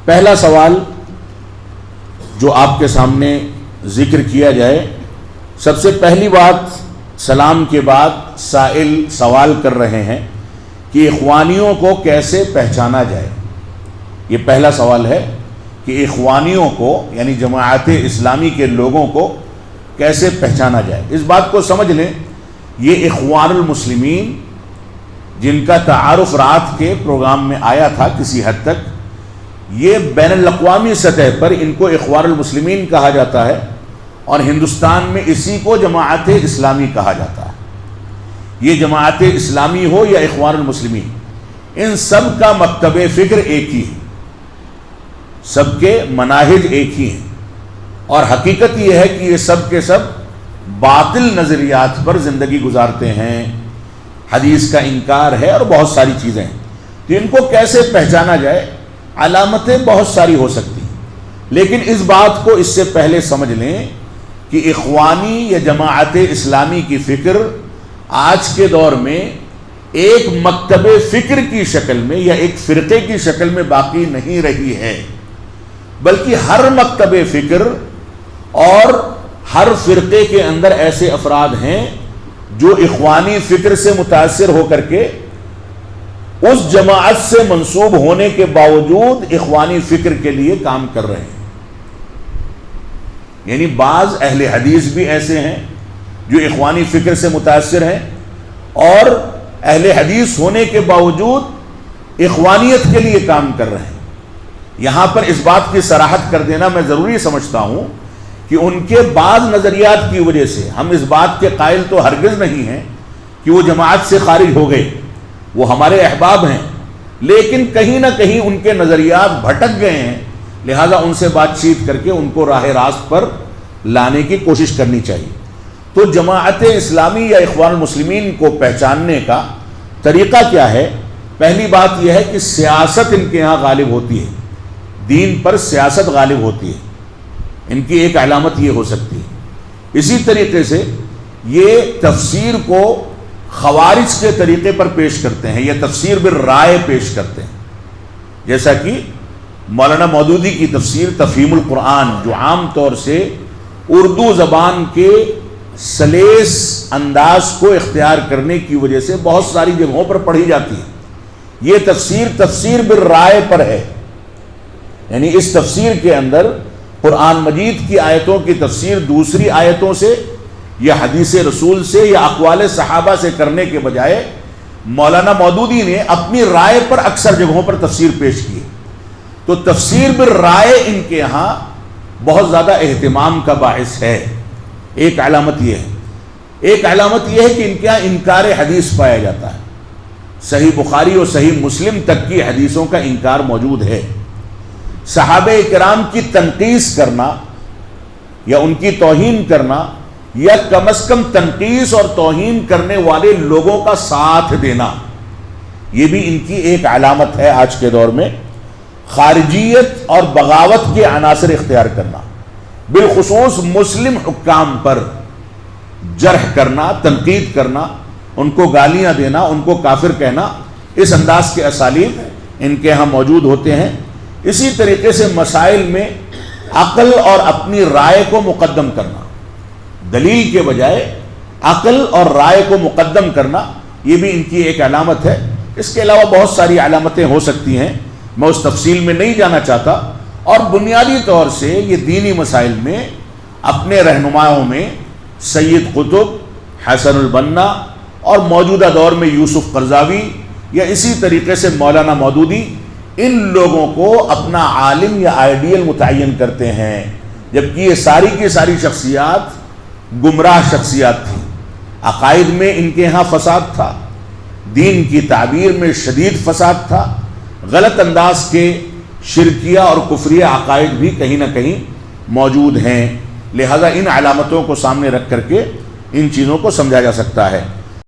پہلا سوال جو آپ کے سامنے ذکر کیا جائے، سب سے پہلی بات سلام کے بعد سائل سوال کر رہے ہیں کہ اخوانیوں کو کیسے پہچانا جائے۔ یہ پہلا سوال ہے کہ اخوانیوں کو یعنی جماعت اسلامی کے لوگوں کو کیسے پہچانا جائے۔ اس بات کو سمجھ لیں، یہ اخوان المسلمین جن کا تعارف رات کے پروگرام میں آیا تھا کسی حد تک، یہ بین الاقوامی سطح پر ان کو اخوان المسلمین کہا جاتا ہے، اور ہندوستان میں اسی کو جماعت اسلامی کہا جاتا ہے۔ یہ جماعت اسلامی ہو یا اخوان المسلمین، ان سب کا مکتب فکر ایک ہی ہے، سب کے مناہج ایک ہی ہیں، اور حقیقت یہ ہے کہ یہ سب کے سب باطل نظریات پر زندگی گزارتے ہیں، حدیث کا انکار ہے اور بہت ساری چیزیں ہیں۔ تو ان کو کیسے پہچانا جائے؟ علامتیں بہت ساری ہو سکتی ہیں، لیکن اس بات کو اس سے پہلے سمجھ لیں کہ اخوانی یا جماعت اسلامی کی فکر آج کے دور میں ایک مکتب فکر کی شکل میں یا ایک فرقے کی شکل میں باقی نہیں رہی ہے، بلکہ ہر مکتب فکر اور ہر فرقے کے اندر ایسے افراد ہیں جو اخوانی فکر سے متاثر ہو کر کے اس جماعت سے منسوب ہونے کے باوجود اخوانی فکر کے لیے کام کر رہے ہیں۔ یعنی بعض اہل حدیث بھی ایسے ہیں جو اخوانی فکر سے متاثر ہیں، اور اہل حدیث ہونے کے باوجود اخوانیت کے لیے کام کر رہے ہیں۔ یہاں پر اس بات کی صراحت کر دینا میں ضروری سمجھتا ہوں کہ ان کے بعض نظریات کی وجہ سے ہم اس بات کے قائل تو ہرگز نہیں ہیں کہ وہ جماعت سے خارج ہو گئے، وہ ہمارے احباب ہیں، لیکن کہیں نہ کہیں ان کے نظریات بھٹک گئے ہیں، لہذا ان سے بات چیت کر کے ان کو راہ راست پر لانے کی کوشش کرنی چاہیے۔ تو جماعت اسلامی یا اخوان المسلمین کو پہچاننے کا طریقہ کیا ہے؟ پہلی بات یہ ہے کہ سیاست ان کے یہاں غالب ہوتی ہے، دین پر سیاست غالب ہوتی ہے، ان کی ایک علامت یہ ہو سکتی ہے۔ اسی طریقے سے یہ تفسیر کو خوارج کے طریقے پر پیش کرتے ہیں، یہ تفسیر بالرائے پیش کرتے ہیں، جیسا کہ مولانا مودودی کی تفسیر تفہیم القرآن، جو عام طور سے اردو زبان کے سلیس انداز کو اختیار کرنے کی وجہ سے بہت ساری جگہوں پر پڑھی جاتی ہے، یہ تفسیر بالرائے پر ہے۔ یعنی اس تفسیر کے اندر قرآن مجید کی آیتوں کی تفسیر دوسری آیتوں سے یا حدیث رسول سے یا اقوال صحابہ سے کرنے کے بجائے مولانا مودودی نے اپنی رائے پر اکثر جگہوں پر تفسیر پیش کی۔ تو تفسیر بالرائے ان کے یہاں بہت زیادہ اہتمام کا باعث ہے۔ ایک علامت یہ ہے، ایک علامت یہ ہے کہ ان کے یہاں انکار حدیث پایا جاتا ہے، صحیح بخاری اور صحیح مسلم تک کی حدیثوں کا انکار موجود ہے۔ صحابہ کرام کی تنقیص کرنا یا ان کی توہین کرنا، یا کم از کم تنقیص اور توہین کرنے والے لوگوں کا ساتھ دینا، یہ بھی ان کی ایک علامت ہے آج کے دور میں۔ خارجیت اور بغاوت کے عناصر اختیار کرنا، بالخصوص مسلم حکام پر جرح کرنا، تنقید کرنا، ان کو گالیاں دینا، ان کو کافر کہنا، اس انداز کے اسالیب ان کے ہاں موجود ہوتے ہیں۔ اسی طریقے سے مسائل میں عقل اور اپنی رائے کو مقدم کرنا، دلیل کے بجائے عقل اور رائے کو مقدم کرنا، یہ بھی ان کی ایک علامت ہے۔ اس کے علاوہ بہت ساری علامتیں ہو سکتی ہیں، میں اس تفصیل میں نہیں جانا چاہتا، اور بنیادی طور سے یہ دینی مسائل میں اپنے رہنماؤں میں سید قطب، حسن البنا اور موجودہ دور میں یوسف قرضاوی یا اسی طریقے سے مولانا مودودی، ان لوگوں کو اپنا عالم یا آئیڈیل متعین کرتے ہیں، جبکہ یہ ساری کی ساری شخصیات گمراہ شخصیات تھیں۔ عقائد میں ان کے ہاں فساد تھا، دین کی تعبیر میں شدید فساد تھا، غلط انداز کے شرکیہ اور کفریہ عقائد بھی کہیں نہ کہیں موجود ہیں، لہذا ان علامتوں کو سامنے رکھ کر کے ان چیزوں کو سمجھا جا سکتا ہے۔